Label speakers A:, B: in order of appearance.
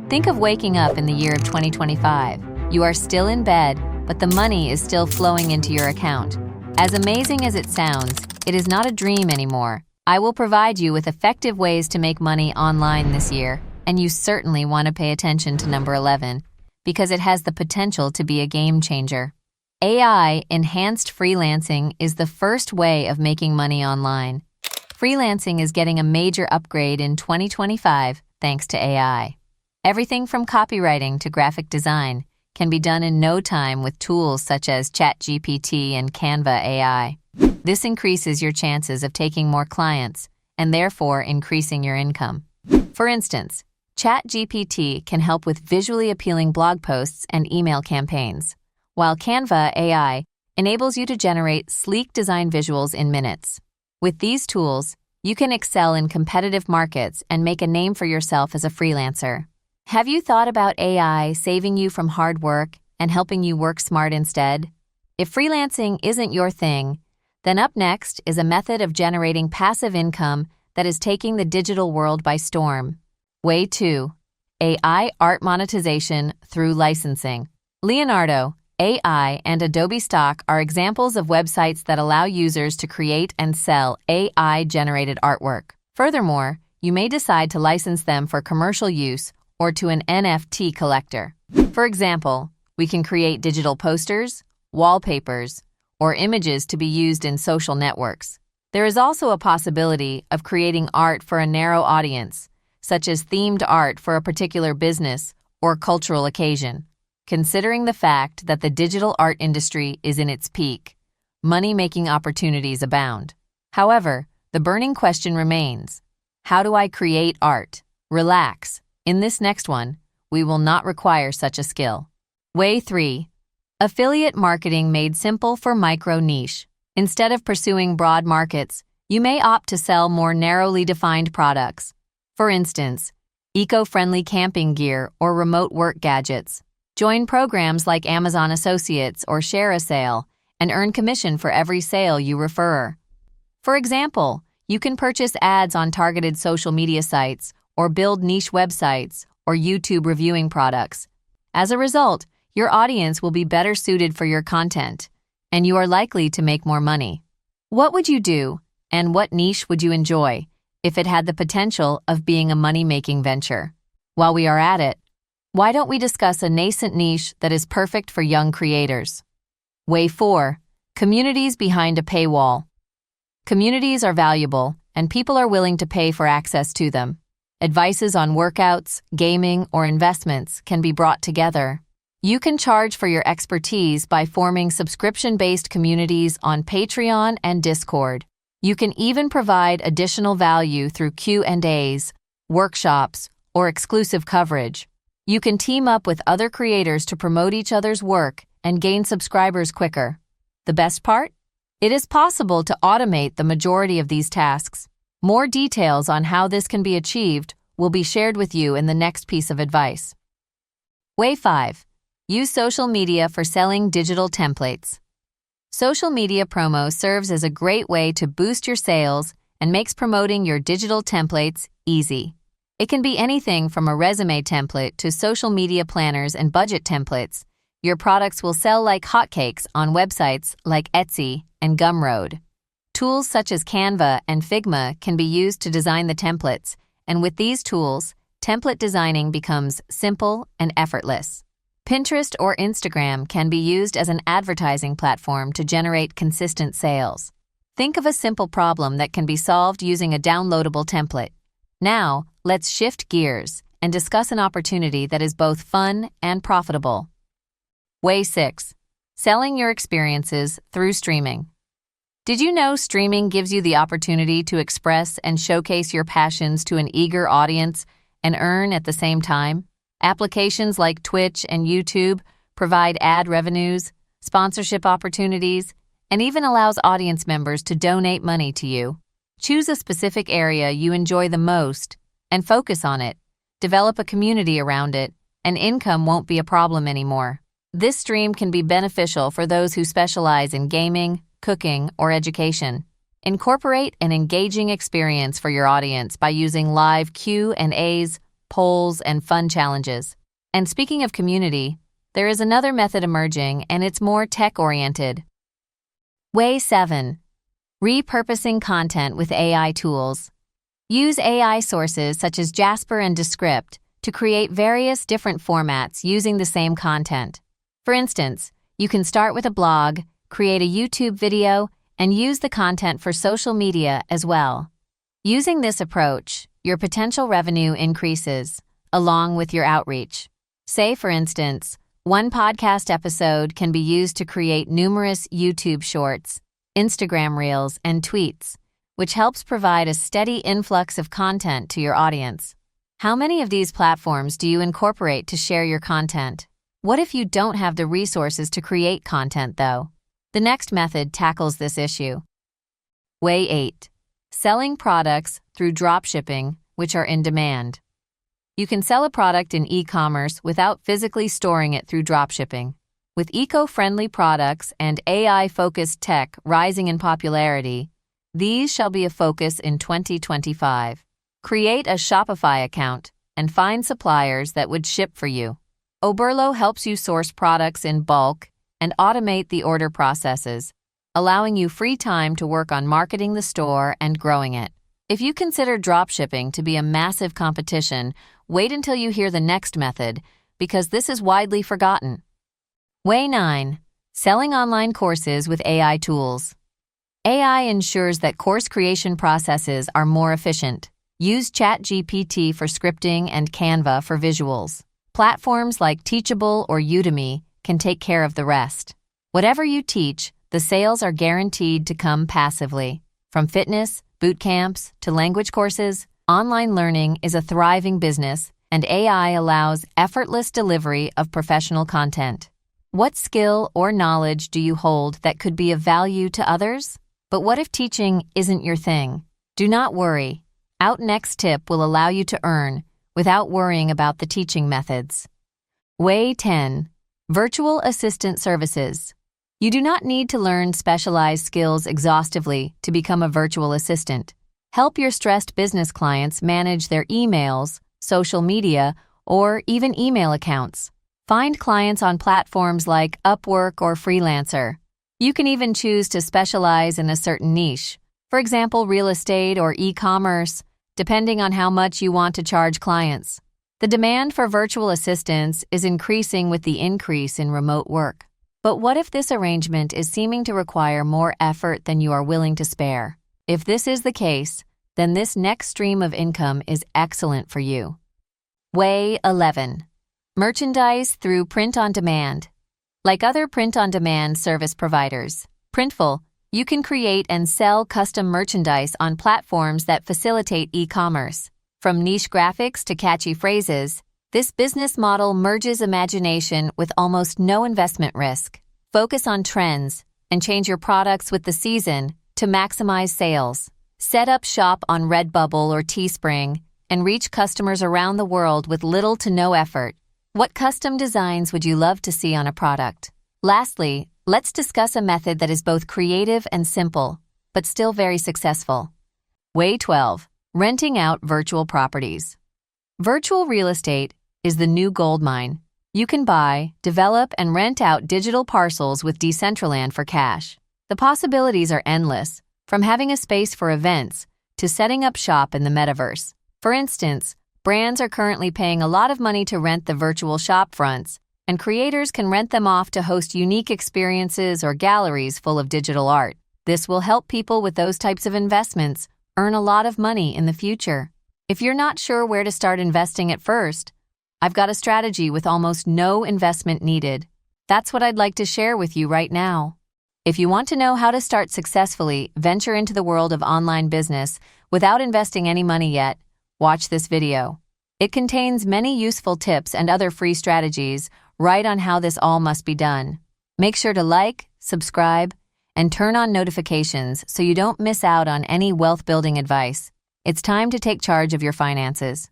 A: Think of waking up in the year of 2025. You are still in bed, but the money is still flowing into your account. As amazing as it sounds, it is not a dream anymore. I will provide you with effective ways to make money online this year, and you certainly want to pay attention to number 11, because it has the potential to be a game changer. AI-enhanced freelancing is the first way of making money online. Freelancing is getting a major upgrade in 2025 thanks to AI. Everything from copywriting to graphic design can be done in no time with tools such as ChatGPT and Canva AI. This increases your chances of taking more clients and therefore increasing your income. For instance, ChatGPT can help with visually appealing blog posts and email campaigns, while Canva AI enables you to generate sleek design visuals in minutes. With these tools, you can excel in competitive markets and make a name for yourself as a freelancer. Have you thought about AI saving you from hard work and helping you work smart instead? If freelancing isn't your thing, then up next is a method of generating passive income that is taking the digital world by storm. Way 2. AI art monetization through licensing. Leonardo, AI, and Adobe Stock are examples of websites that allow users to create and sell AI-generated artwork. Furthermore, you may decide to license them for commercial use or to an NFT collector. For example, we can create digital posters, wallpapers, or images to be used in social networks. There is also a possibility of creating art for a narrow audience, such as themed art for a particular business or cultural occasion. Considering the fact that the digital art industry is in its peak, money-making opportunities abound. However, the burning question remains: how do I create art? Relax. In this next one, we will not require such a skill. Way 3. Affiliate marketing made simple for micro-niche. Instead of pursuing broad markets, you may opt to sell more narrowly defined products. For instance, eco-friendly camping gear or remote work gadgets. Join programs like Amazon Associates or Share a Sale and earn commission for every sale you refer. For example, you can purchase ads on targeted social media sites or build niche websites or YouTube reviewing products. As a result, your audience will be better suited for your content, and you are likely to make more money. What would you do, and what niche would you enjoy if it had the potential of being a money-making venture? While we are at it, why don't we discuss a nascent niche that is perfect for young creators? Way 4. Communities behind a paywall. Communities are valuable, and people are willing to pay for access to them. Advices on workouts, gaming, or investments can be brought together. You can charge for your expertise by forming subscription-based communities on Patreon and Discord. You can even provide additional value through Q&As, workshops, or exclusive coverage. You can team up with other creators to promote each other's work and gain subscribers quicker. The best part? It is possible to automate the majority of these tasks. More details on how this can be achieved will be shared with you in the next piece of advice. Way 5. Use social media for selling digital templates. Social media promo serves as a great way to boost your sales and makes promoting your digital templates easy. It can be anything from a resume template to social media planners and budget templates. Your products will sell like hotcakes on websites like Etsy and Gumroad. Tools such as Canva and Figma can be used to design the templates, and with these tools, template designing becomes simple and effortless. Pinterest or Instagram can be used as an advertising platform to generate consistent sales. Think of a simple problem that can be solved using a downloadable template. Now, let's shift gears and discuss an opportunity that is both fun and profitable. Way 6. Selling your experiences through streaming. Did you know streaming gives you the opportunity to express and showcase your passions to an eager audience and earn at the same time? Applications like Twitch and YouTube provide ad revenues, sponsorship opportunities, and even allows audience members to donate money to you. Choose a specific area you enjoy the most and focus on it. Develop a community around it, and income won't be a problem anymore. This stream can be beneficial for those who specialize in gaming, cooking, or education. Incorporate an engaging experience for your audience by using live Q&As, polls, and fun challenges. And speaking of community, there is another method emerging, and it's more tech-oriented. Way 7. Repurposing content with AI tools. Use AI sources such as Jasper and Descript to create various different formats using the same content. For instance, you can start with a blog, create a YouTube video, and use the content for social media as well. Using this approach, your potential revenue increases, along with your outreach. Say, for instance, one podcast episode can be used to create numerous YouTube shorts, Instagram reels, and tweets, which helps provide a steady influx of content to your audience. How many of these platforms do you incorporate to share your content? What if you don't have the resources to create content, though? The next method tackles this issue. Way 8. Selling products through dropshipping, which are in demand. You can sell a product in e-commerce without physically storing it through dropshipping. With eco-friendly products and AI-focused tech rising in popularity, these shall be a focus in 2025. Create a Shopify account and find suppliers that would ship for you. Oberlo helps you source products in bulk and automate the order processes, allowing you free time to work on marketing the store and growing it. If you consider dropshipping to be a massive competition, wait until you hear the next method, because this is widely forgotten. Way 9. Selling online courses with AI tools. AI ensures that course creation processes are more efficient. Use ChatGPT for scripting and Canva for visuals. Platforms like Teachable or Udemy can take care of the rest. Whatever you teach, the sales are guaranteed to come passively. From fitness, boot camps, to language courses, online learning is a thriving business, and AI allows effortless delivery of professional content. What skill or knowledge do you hold that could be of value to others? But what if teaching isn't your thing? Do not worry. Out Next Tip will allow you to earn without worrying about the teaching methods. Way 10. Virtual assistant services. You do not need to learn specialized skills exhaustively to become a virtual assistant. Help your stressed business clients manage their emails, social media, or even email accounts. Find clients on platforms like Upwork or Freelancer. You can even choose to specialize in a certain niche, for example, real estate or e-commerce, depending on how much you want to charge clients. The demand for virtual assistants is increasing with the increase in remote work. But what if this arrangement is seeming to require more effort than you are willing to spare? If this is the case, then this next stream of income is excellent for you. Way 11. Merchandise through print-on-demand. Like other print-on-demand service providers, Printful, you can create and sell custom merchandise on platforms that facilitate e-commerce. From niche graphics to catchy phrases, this business model merges imagination with almost no investment risk. Focus on trends and change your products with the season to maximize sales. Set up shop on Redbubble or Teespring and reach customers around the world with little to no effort. What custom designs would you love to see on a product? Lastly, let's discuss a method that is both creative and simple, but still very successful. Way 12. Renting out virtual properties. Virtual real estate is the new goldmine. You can buy, develop, and rent out digital parcels with Decentraland for cash. The possibilities are endless, from having a space for events to setting up shop in the metaverse. For instance, brands are currently paying a lot of money to rent the virtual shop fronts, and creators can rent them off to host unique experiences or galleries full of digital art. This will help people with those types of investments earn a lot of money in the future. If you're not sure where to start investing at first, I've got a strategy with almost no investment needed. That's what I'd like to share with you right now. If you want to know how to start successfully venture into the world of online business without investing any money yet, watch this video. It contains many useful tips and other free strategies right on how this all must be done. Make sure to like, subscribe, and turn on notifications so you don't miss out on any wealth-building advice. It's time to take charge of your finances.